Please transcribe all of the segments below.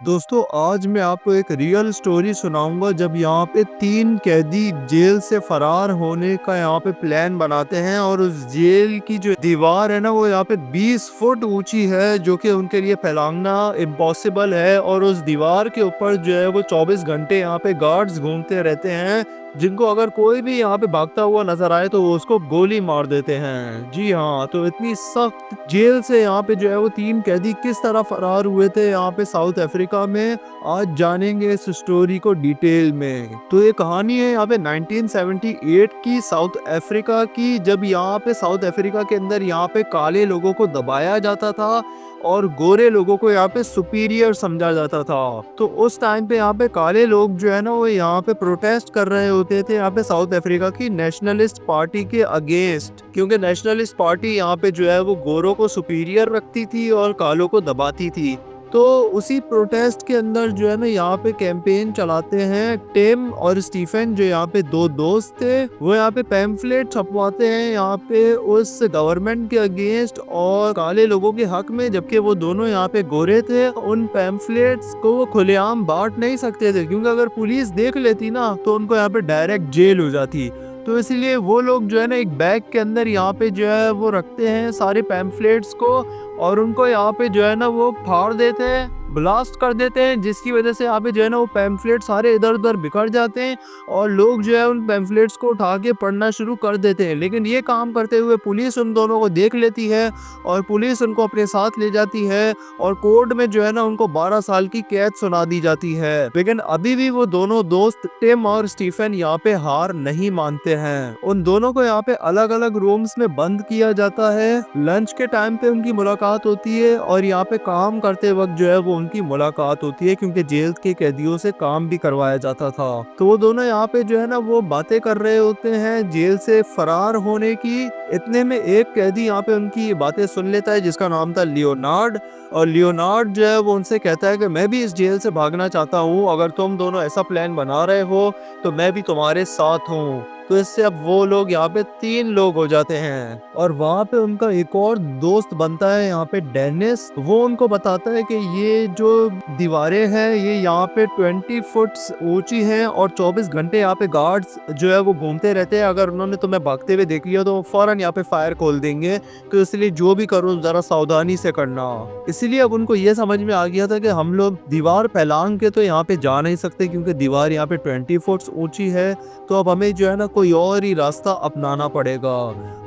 दोस्तों आज मैं आपको एक रियल स्टोरी सुनाऊंगा जब यहाँ पे 3 कैदी जेल से फरार होने का यहाँ पे प्लान बनाते हैं और उस जेल की जो दीवार है ना वो यहाँ पे 20 फुट ऊंची है जो कि उनके लिए फैलाना इम्पॉसिबल है और उस दीवार के ऊपर जो है वो 24 घंटे यहाँ पे गार्ड्स घूमते रहते हैं जिनको अगर कोई भी यहाँ पे भागता हुआ नजर आए तो वो उसको गोली मार देते हैं। जी हाँ, तो इतनी सख्त जेल से यहाँ पे जो है वो 3 कैदी किस तरह फरार हुए थे यहाँ पे साउथ अफ्रीका में, आज जानेंगे इस स्टोरी को डिटेल में। तो ये कहानी है यहाँ पे 1978 की साउथ अफ्रीका की, जब यहाँ पे साउथ अफ्रीका के अंदर यहाँ पे काले लोगों को दबाया जाता था और गोरे लोगों को यहाँ पे सुपीरियर समझा जाता था। तो उस टाइम पे यहाँ पे काले लोग जो है ना वो यहाँ पे प्रोटेस्ट कर रहे होते थे यहाँ पे साउथ अफ्रीका की नेशनलिस्ट पार्टी के अगेंस्ट, क्योंकि नेशनलिस्ट पार्टी यहाँ पे जो है वो गोरों को सुपीरियर रखती थी और कालों को दबाती थी। तो उसी प्रोटेस्ट के अंदर जो है ना यहाँ पे कैंपेन चलाते हैं टिम और स्टीफन, जो यहाँ पे दो दोस्त थे। वो यहाँ पे पैम्फलेट छपवाते हैं यहाँ पे उस गवर्नमेंट के अगेंस्ट और काले लोगों के हक में, जबकि वो दोनों यहाँ पे गोरे थे। उन पैम्फलेट्स को वो खुलेआम बांट नहीं सकते थे क्योंकि अगर पुलिस देख लेती ना तो उनको यहाँ पे डायरेक्ट जेल हो जाती। तो इसलिए वो लोग जो है ना एक बैग के अंदर यहाँ पे जो है वो रखते हैं सारे पैम्फलेट्स को और उनको यहाँ पे जो है ना वो फाड़ देते हैं, ब्लास्ट कर देते हैं, जिसकी वजह से यहाँ पे जो है ना वो पैम्फलेट सारे इधर उधर बिखर जाते हैं और लोग जो है उन पैम्फलेट्स को उठा के पढ़ना शुरू कर देते हैं। लेकिन ये काम करते हुए पुलिस उन दोनों को देख लेती है और पुलिस उनको अपने साथ ले जाती है और कोर्ट में जो है ना उनको 12 साल की कैद सुना दी जाती है। लेकिन अभी भी वो दोनों दोस्त टिम और स्टीफन यहाँ पे हार नहीं मानते हैं। उन दोनों को यहाँ पे अलग अलग रूम्स में बंद किया जाता है। लंच के टाइम पे उनकी मुलाकात होती है और यहाँ पे काम करते वक्त जो है वो उनकी मुलाकात होती है क्योंकि जेल के कैदियों से काम भी करवाया जाता था। तो वो दोनों यहाँ पे जो है ना वो बातें कर रहे होते हैं जेल से फरार होने की। इतने में एक कैदी यहाँ पे उनकी बातें सुन लेता है जिसका नाम था लियोनार्ड। और लियोनार्ड जो है वो उनसे कहता है कि मैं भी इस जेल से भागना चाहता हूँ, अगर तुम दोनों ऐसा प्लान बना रहे हो तो मैं भी तुम्हारे साथ हूँ। तो इससे अब वो लोग यहाँ पे 3 लोग हो जाते हैं और वहाँ पे उनका एक और दोस्त बनता है यहाँ पे डेनिस। वो उनको बताता है कि ये जो दीवारें हैं ये यहाँ पे 20 फुट ऊंची हैं और 24 घंटे यहाँ पे गार्ड्स जो है वो घूमते रहते हैं। अगर उन्होंने तुम्हें भागते हुए देख लिया तो फौरन यहाँ पे फायर खोल देंगे, तो इसलिए जो भी करो जरा सावधानी से करना। इसीलिए अब उनको ये समझ में आ गया था कि हम लोग दीवार फैलांग के तो यहाँ पे जा नहीं सकते क्योंकि दीवार यहाँ पे 20 फुट ऊंची है, तो अब हमें जो है ना कोई और ही रास्ता अपनाना पड़ेगा।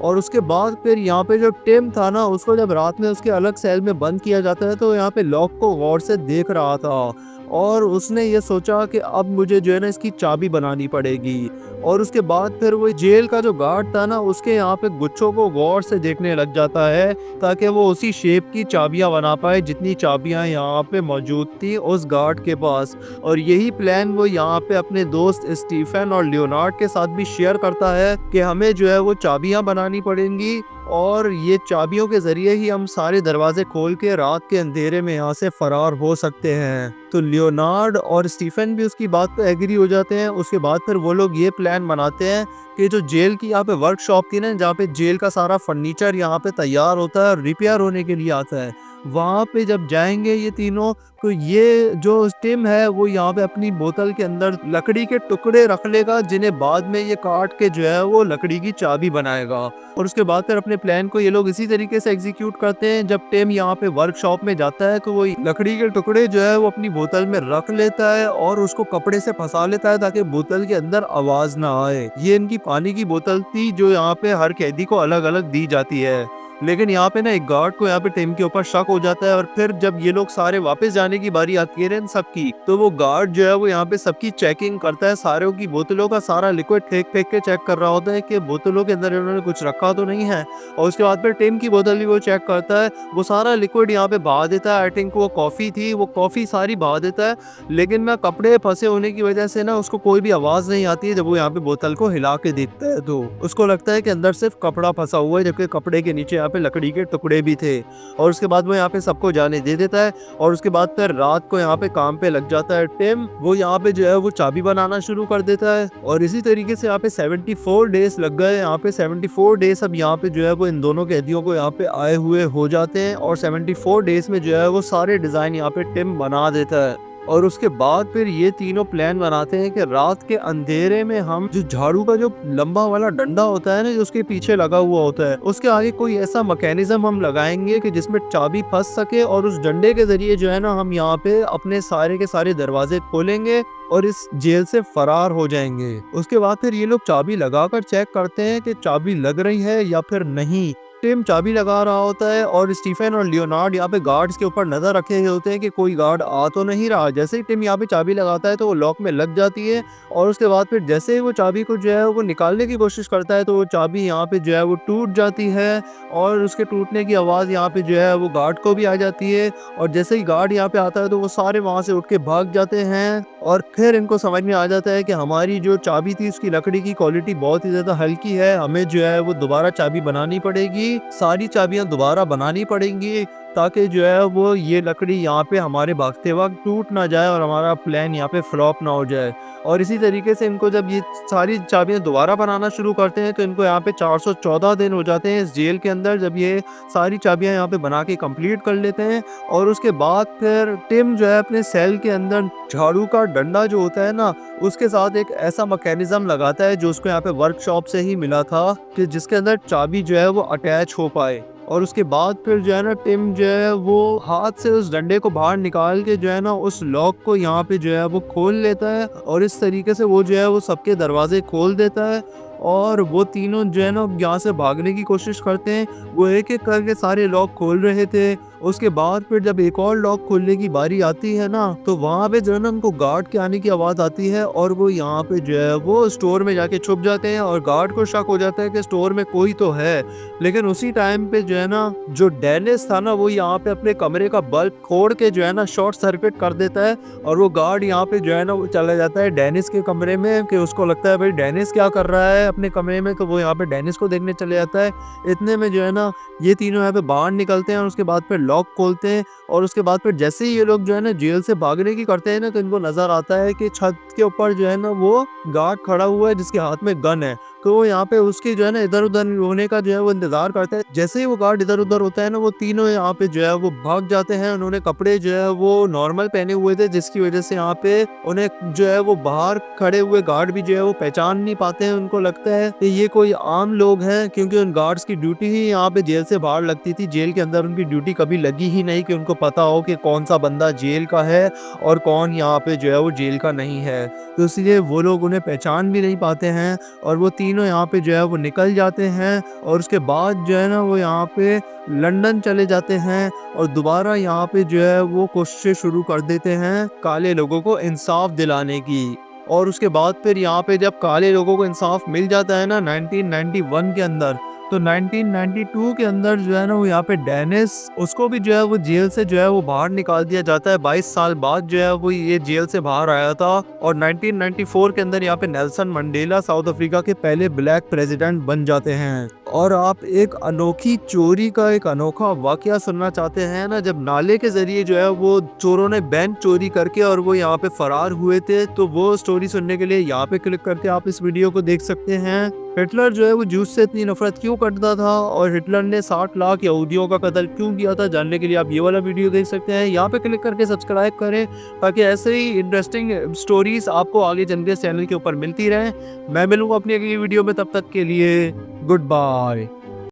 और उसके बाद फिर यहाँ पे जो टिम था ना उसको जब रात में उसके अलग सेल में बंद किया जाता है तो यहाँ पे लॉक को गौर से देख रहा था और उसने ये सोचा कि अब मुझे जो है ना इसकी चाबी बनानी पड़ेगी। और उसके बाद फिर वो जेल का जो गार्ड था ना उसके यहाँ पे गुच्छों को गौर से देखने लग जाता है ताकि वो उसी शेप की चाबियां बना पाए जितनी चाबियां यहाँ पे मौजूद थी उस गार्ड के पास। और यही प्लान वो यहाँ पे अपने दोस्त स्टीफन और लियोनार्ड के साथ भी शेयर करता है कि हमें जो है वो चाबियां बनानी पड़ेंगी और ये चाबियों के जरिए ही हम सारे दरवाजे खोल के रात के अंधेरे में यहाँ से फरार हो सकते हैं। तो लियोनार्ड और स्टीफन भी उसकी बात पे एग्री हो जाते हैं। उसके बाद फिर वो लोग ये प्लान बनाते हैं कि जो जेल की यहाँ पे वर्कशॉप थी ना जहाँ पे जेल का सारा फर्नीचर यहाँ पे तैयार होता है और रिपेयर होने के लिए आता है, वहाँ पे जब जाएंगे ये तीनों तो ये जो टिम है वो यहाँ पे अपनी बोतल के अंदर लकड़ी के टुकड़े रख लेगा जिन्हें बाद में ये काट के जो है वो लकड़ी की चाबी बनाएगा। और उसके बाद फिर अपने प्लान को ये लोग इसी तरीके से एग्जीक्यूट करते हैं। जब टिम यहाँ पे वर्कशॉप में जाता है तो वो लकड़ी के टुकड़े जो है वो अपनी बोतल में रख लेता है और उसको कपड़े से फंसा लेता है ताकि बोतल के अंदर आवाज ना आए। ये इनकी पानी की बोतल थी जो यहाँ पे हर कैदी को अलग अलग दी जाती है। लेकिन यहाँ पे ना एक गार्ड को यहाँ पे टिम के ऊपर शक हो जाता है और फिर जब ये लोग सारे वापस जाने की बारी आती है इन सबकी, तो वो गार्ड जो है वो यहाँ पे सबकी चेकिंग करता है, सारों की बोतलों का सारा लिक्विड फेंक फेंक के चेक कर रहा होता है कि बोतलों के अंदर इन्होंने कुछ रखा तो नहीं है। और उसके बाद फिर टिम की बोतल भी वो चेक करता है, वो सारा लिक्विड यहाँ पे बहा देता है। आई थिंक वो कॉफी थी, वो कॉफी सारी बहा देता है, लेकिन मैं कपड़े फंसे होने की वजह से ना उसको कोई भी आवाज नहीं आती है। जब वो यहाँ पे बोतल को हिला के देखता है तो उसको लगता है कि अंदर सिर्फ कपड़ा फंसा हुआ है, जबकि कपड़े के नीचे यहाँ पे लकड़ी के टुकड़े भी थे। और उसके बाद वो यहाँ पे सबको जाने दे देता है और उसके बाद फिर रात को यहाँ पे काम पे लग जाता है टिम। वो यहाँ पे जो है वो चाबी बनाना शुरू कर देता है और इसी तरीके से यहाँ पे 74 डेज लग गए। यहाँ पे 74 डेज अब यहाँ पे जो है वो इन दोनों कैदियों को यहाँ पे आए हुए हो जाते हैं और 74 डेज में जो है वो सारे डिज़ाइन यहाँ पे टिम बना देता है। और उसके बाद फिर ये तीनों प्लान बनाते हैं कि रात के अंधेरे में हम जो झाड़ू का जो लंबा वाला डंडा होता है ना, जो उसके पीछे लगा हुआ होता है, उसके आगे कोई ऐसा मैकेनिज्म हम लगाएंगे कि जिसमें चाबी फंस सके और उस डंडे के जरिए जो है ना हम यहाँ पे अपने सारे के सारे दरवाजे खोलेंगे और इस जेल से फरार हो जाएंगे। उसके बाद फिर ये लोग चाबी लगाकर चेक करते हैं कि चाबी लग रही है या फिर नहीं। टिम चाबी लगा रहा होता है और स्टीफन और लियोनार्ड यहाँ पे गार्ड्स के ऊपर नजर रखे हुए होते हैं कि कोई गार्ड आ तो नहीं रहा। जैसे ही टिम यहाँ पे चाबी लगाता है तो वो लॉक में लग जाती है और उसके बाद फिर जैसे ही वो चाबी को जो है वो निकालने की कोशिश करता है तो वो चाबी यहाँ पे जो है वो टूट जाती है और उसके टूटने की आवाज़ यहाँ पे जो है वो गार्ड को भी आ जाती है। और जैसे ही गार्ड यहाँ पे आता है तो वो सारे वहाँ से उठ के भाग जाते हैं और फिर इनको समझ में आ जाता है कि हमारी जो चाबी थी उसकी लकड़ी की क्वालिटी बहुत ही ज़्यादा हल्की है, हमें जो है वो दोबारा चाबी बनानी पड़ेगी, सारी चाबियां दोबारा बनानी पड़ेंगी ताकि जो है वो ये लकड़ी यहाँ पे हमारे भागते वक्त टूट ना जाए और हमारा प्लान यहाँ पे फ्लॉप ना हो जाए। और इसी तरीके से इनको जब ये सारी चाबियां दोबारा बनाना शुरू करते हैं तो इनको यहाँ पे 414 दिन हो जाते हैं इस जेल के अंदर जब ये सारी चाबियां यहाँ पे बना के कंप्लीट कर लेते हैं। और उसके बाद फिर टिम जो है अपने सेल के अंदर झाड़ू का डंडा जो होता है ना उसके साथ एक ऐसा मैकेनिज्म लगाता है जो उसको यहाँ पे वर्कशॉप से ही मिला था कि जिसके अंदर चाबी जो है वो अटैच हो पाए। और उसके बाद फिर जो है ना टिम जो है वो हाथ से उस डंडे को बाहर निकाल के जो है ना उस लॉक को यहाँ पे जो है वो खोल लेता है और इस तरीके से वो जो है वो सबके दरवाजे खोल देता है। और वो तीनों जो है ना यहाँ से भागने की कोशिश करते हैं, वो एक एक करके सारे लॉक खोल रहे थे। उसके बाद फिर जब एक और लॉक खोलने की बारी आती है ना तो वहाँ पे जो है ना उनको गार्ड के आने की आवाज़ आती है और वो यहाँ पे जो है वो स्टोर में जाके छुप जाते हैं और गार्ड को शक हो जाता है कि स्टोर में कोई तो है। लेकिन उसी टाइम पे जो है ना जो डेनिस था ना वो यहाँ पे अपने कमरे का बल्ब खोड़ के जो है ना शॉर्ट सर्किट कर देता है और वो गार्ड यहाँ पे जो है ना वो चला जाता है डेनिस के कमरे में कि उसको लगता है भाई डेनिस क्या कर रहा है अपने कमरे में, तो वो यहाँ पे डेनिस को देखने चले जाता है। इतने में जो है ना ये तीनों यहाँ पे बाहर निकलते हैं और उसके बाद फिर लॉक खोलते हैं और उसके बाद फिर जैसे ही ये लोग जो है ना जेल से भागने की करते हैं ना तो इनको नजर आता है कि छत के ऊपर जो है ना वो गार्ड खड़ा हुआ है जिसके हाथ में गन है। तो वो यहाँ पे उसकी जो है ना इधर उधर होने का जो है वो इंतजार करता है। जैसे ही वो गार्ड इधर उधर होता है ना वो तीनों यहाँ पे जो है वो भाग जाते हैं। उन्होंने कपड़े जो है वो नॉर्मल पहने हुए थे जिसकी वजह से यहाँ पे उन्हें जो है वो बाहर खड़े हुए गार्ड भी जो है वो पहचान नहीं पाते हैं। उनको लगता है कि ये कोई आम लोग हैं क्योंकि उन गार्ड्स की ड्यूटी ही यहाँ पे जेल से बाहर लगती थी, जेल के अंदर उनकी ड्यूटी कभी लगी ही नहीं कि उनको पता हो कि कौन सा बंदा जेल का है और कौन यहाँ पे जो है वो जेल का नहीं है। तो इसलिए वो लोग उन्हें पहचान भी नहीं पाते हैं और वो तीनों यहाँ पे जो है वो निकल जाते हैं। और उसके बाद जो है ना वो यहाँ पे लंदन चले जाते हैं और दोबारा यहाँ पे जो है वो कोशिश शुरू कर देते हैं काले लोगों को इंसाफ दिलाने की। और उसके बाद फिर यहाँ पे जब काले लोगों को इंसाफ मिल जाता है ना 1991 के अंदर, तो 1992 के अंदर जो है ना वो यहाँ पे डेनिस उसको भी जो है वो जेल से जो है वो बाहर निकाल दिया जाता है। 22 साल बाद जो है वो ये जेल से बाहर आया था। और 1994 के अंदर यहाँ पे नेल्सन मंडेला साउथ अफ्रीका के पहले ब्लैक प्रेसिडेंट बन जाते हैं। और आप एक अनोखी चोरी का एक अनोखा वाकया सुनना चाहते हैं ना, जब नाले के जरिए जो है वो चोरों ने बैंक चोरी करके और वो यहाँ पे फरार हुए थे, तो वो स्टोरी सुनने के लिए यहाँ पे क्लिक करके आप इस वीडियो को देख सकते हैं। हिटलर जो है वो जूस से इतनी नफरत क्यों करता था और हिटलर ने 60 लाख यहूदियों का कत्ल क्यों किया था, जानने के लिए आप ये वाला वीडियो देख सकते हैं। यहाँ पे क्लिक करके सब्सक्राइब करें ताकि ऐसे ही इंटरेस्टिंग स्टोरीज आपको आगे चल के चैनल के ऊपर मिलती रहे। मैं मिलूंगा अपनी अगली वीडियो में, तब तक के लिए गुड बाय।